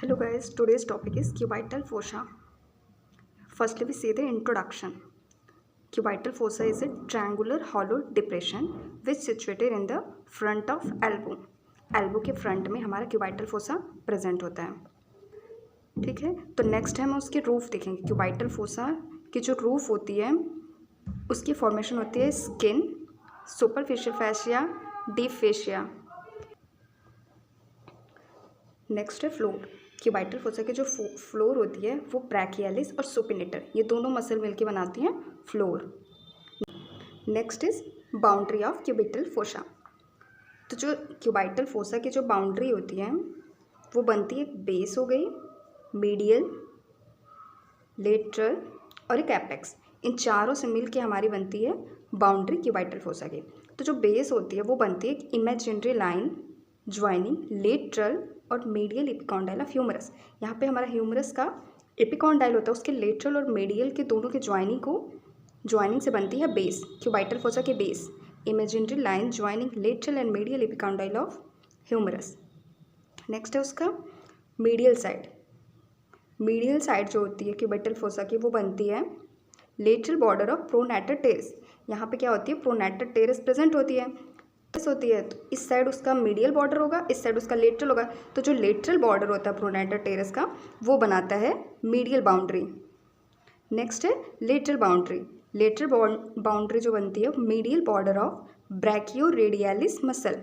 Hello guys, today's topic is cubital fossa. Firstly, we see the introduction. Cubital fossa is a triangular hollow depression which situated in the front of elbow. Elbow के front में हमारा cubital fossa present होता है. ठीक है, तो next हम उसके रूफ देखेंगे. cubital fossa की जो रूफ होती है उसकी फॉर्मेशन होती है स्किन, सुपरफिशियल फैशिया, डीप फैशिया. नेक्स्ट है फ्लोर. क्यूबाइटल फोसा की जो फ्लोर होती है वो ब्रैकियलिस और सुपिनेटर, ये दोनों मसल मिलके बनाती हैं floor. Next is boundary of cubital fossa. तो जो क्यूबाइटल फोसा की जो बाउंड्री होती है वो बनती है एक बेस हो गई, मीडियल, लेटरल और एक एपेक्स. इन चारों से मिलके हमारी बनती है बाउंड्री क्यूबाइटल फोसा की. तो जो बेस होती है वो बनती है एक इमेजिनरी लाइन ज्वाइनिंग लेटरल और मीडियल एपिकॉन्डाइल ऑफ ह्यूमरस. यहाँ पे हमारा ह्यूमरस का एपिकॉन्डाइल होता है, उसके लेटरल और मीडियल के दोनों के ज्वाइनिंग से बनती है बेस, क्यूबाइटल फोसा के base. Imaginary line joining lateral and medial epicondyle of humerus. Next है उसका मीडियल साइड. मीडियल साइड जो होती है क्यूबाइटल फोसा की वो बनती है लेटरल बॉर्डर ऑफ प्रोनैटर टेरेस. यहाँ पे क्या होती है, प्रोनैटर टेरेस प्रेजेंट होती है. होती है तो इस साइड उसका मीडियल बॉर्डर होगा, इस साइड उसका लेटरल होगा. तो जो लेटरल बॉर्डर होता है प्रोनैटर टेरेस का वो बनाता है मीडियल बाउंड्री. नेक्स्ट है लेटरल बाउंड्री. लेटरल बाउंड्री जो बनती है मीडियल बॉर्डर ऑफ ब्रैकियोरेडियलिस मसल.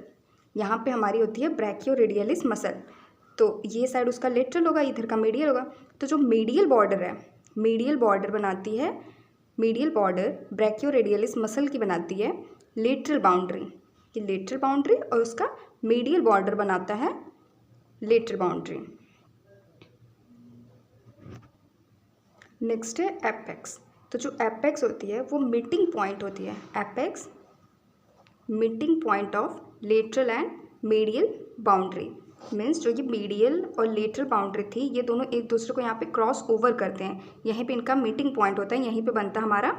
यहाँ पे हमारी होती है ब्रैकियोरेडियलिस मसल. तो ये साइड उसका लेटरल होगा, इधर का मीडियल होगा. तो जो मीडियल बॉर्डर है, मीडियल बॉर्डर बनाती है, मीडियल बॉर्डर ब्रैकियोरेडियलिस मसल की बनाती है लेटरल बाउंड्री. ये लेटरल बाउंड्री और उसका मीडियल बॉर्डर बनाता है लेटरल बाउंड्री. नेक्स्ट है एपेक्स. तो जो एपेक्स होती है वो मीटिंग पॉइंट होती है. Apex meeting point of lateral and medial boundary. Means जो ये मीडियल और लेटरल बाउंड्री थी ये दोनों एक दूसरे को यहाँ पे क्रॉस ओवर करते हैं. यहीं पे इनका मीटिंग पॉइंट होता है, यहीं पे बनता है हमारा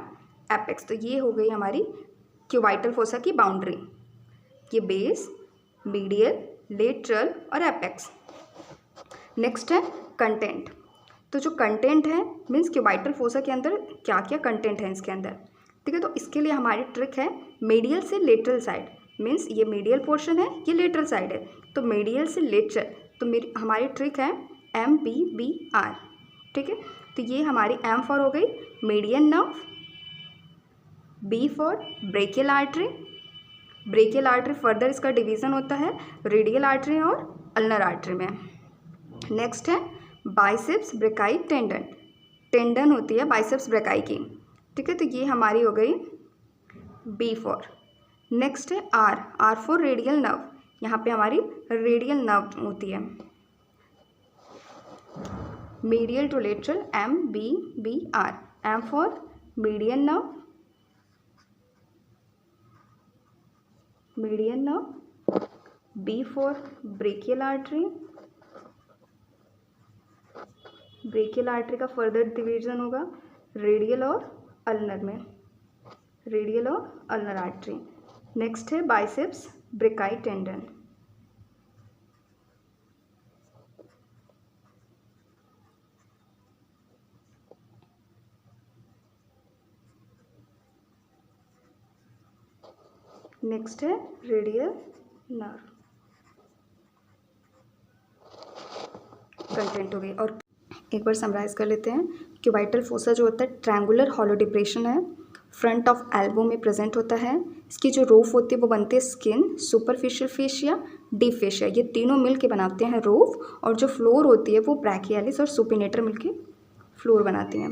एपेक्स. तो ये हो गई हमारी क्यूबाइटल फोसा की बाउंड्री. ये बेस, मीडियल, लेटरल और एपेक्स. नेक्स्ट है कंटेंट. तो जो कंटेंट है मीन्स क्यूबाइटल फोसा के अंदर क्या क्या कंटेंट है इसके अंदर. ठीक है, तो इसके लिए हमारी ट्रिक है मीडियल से लेटरल साइड. मीन्स ये मीडियल पोर्शन है, ये लेटरल साइड है. तो मीडियल से लेटरल, तो हमारी ट्रिक है MBBR. ठीक है, तो ये हमारी M फॉर हो गई median nerve, B for brachial artery. Brachial artery further इसका डिवीज़न होता है रेडियल आर्टरी और अल्नर आर्टरी में. नेक्स्ट है बाइसेप्स ब्रेकाई टेंडन. टेंडन होती है बाइसेप्स ब्रेकाई की. ठीक है, तो ये हमारी हो गई B फॉर. नेक्स्ट है R फॉर रेडियल नर्व. यहाँ पे हमारी रेडियल नर्व होती है. Medial to lateral MBBR. M for median nerve, median nerve, B for brachial artery. Brachial artery का फर्दर डिवीजन होगा रेडियल और अल्नर में, रेडियल और अल्नर आर्टरी. नेक्स्ट है बाइसेप्स ब्रेकाई टेंडन. नेक्स्ट है रेडियल नर्व. कंटेंट हो गई. और एक बार समराइज कर लेते हैं. क्यूबाइटल फोसा जो होता है ट्रायंगुलर हॉलो डिप्रेशन है, फ्रंट ऑफ एल्बो में प्रेजेंट होता है. इसकी जो रूफ होती है वो बनती है skin, superficial fascia, deep fascia. ये तीनों मिल के बनाते हैं रूफ. और जो फ्लोर होती है वो ब्रैकियलिस और सुपिनेटर मिल के फ्लोर बनाती हैं.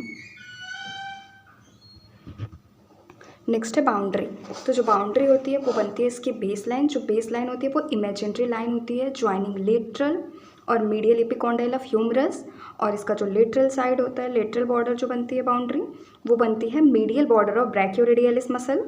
नेक्स्ट है बाउंड्री. तो जो बाउंड्री होती है वो बनती है इसकी बेस लाइन. जो बेस लाइन होती है वो इमेजिनरी लाइन होती है ज्वाइनिंग लेटरल और मीडियल एपिकॉन्डाइल ऑफ ह्यूमरस. और इसका जो लेटरल साइड होता है, लेटरल बॉर्डर जो बनती है बाउंड्री वो बनती है मीडियल बॉर्डर ऑफ ब्रैकियोरेडियलिस मसल.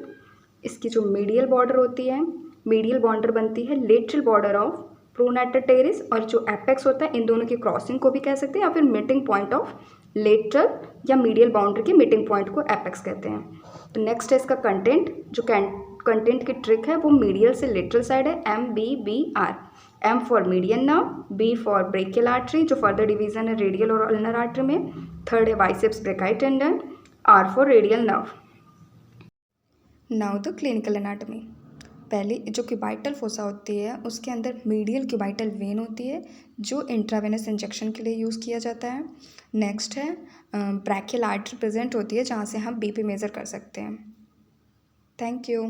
इसकी जो मीडियल बॉर्डर होती है, मीडियल बॉर्डर बनती है लेटरल बॉर्डर ऑफ प्रोनैटर टेरेस. और जो एपेक्स होता है इन दोनों की क्रॉसिंग को भी कह सकते हैं या फिर मीटिंग पॉइंट ऑफ लेटरल या मीडियल बाउंड्री के मीटिंग पॉइंट को एपेक्स कहते हैं. तो नेक्स्ट है इसका कंटेंट. जो कंटेंट की ट्रिक है वो मीडियल से लेटरल साइड है MBBR. M for median nerve, B for brachial artery जो फर्दर डिवीजन है रेडियल और अल्नर आर्टरी में, थर्ड है biceps brachii tendon, R for radial nerve. Now the clinical anatomy. पहले जो क्यूबाइटल फोसा होती है उसके अंदर मीडियल क्यूबाइटल वेन होती है जो इंट्रावेनस इंजेक्शन के लिए यूज़ किया जाता है। नेक्स्ट है ब्रैकियल आर्टरी प्रेजेंट होती है जहाँ से हम बीपी मेज़र कर सकते हैं। Thank you.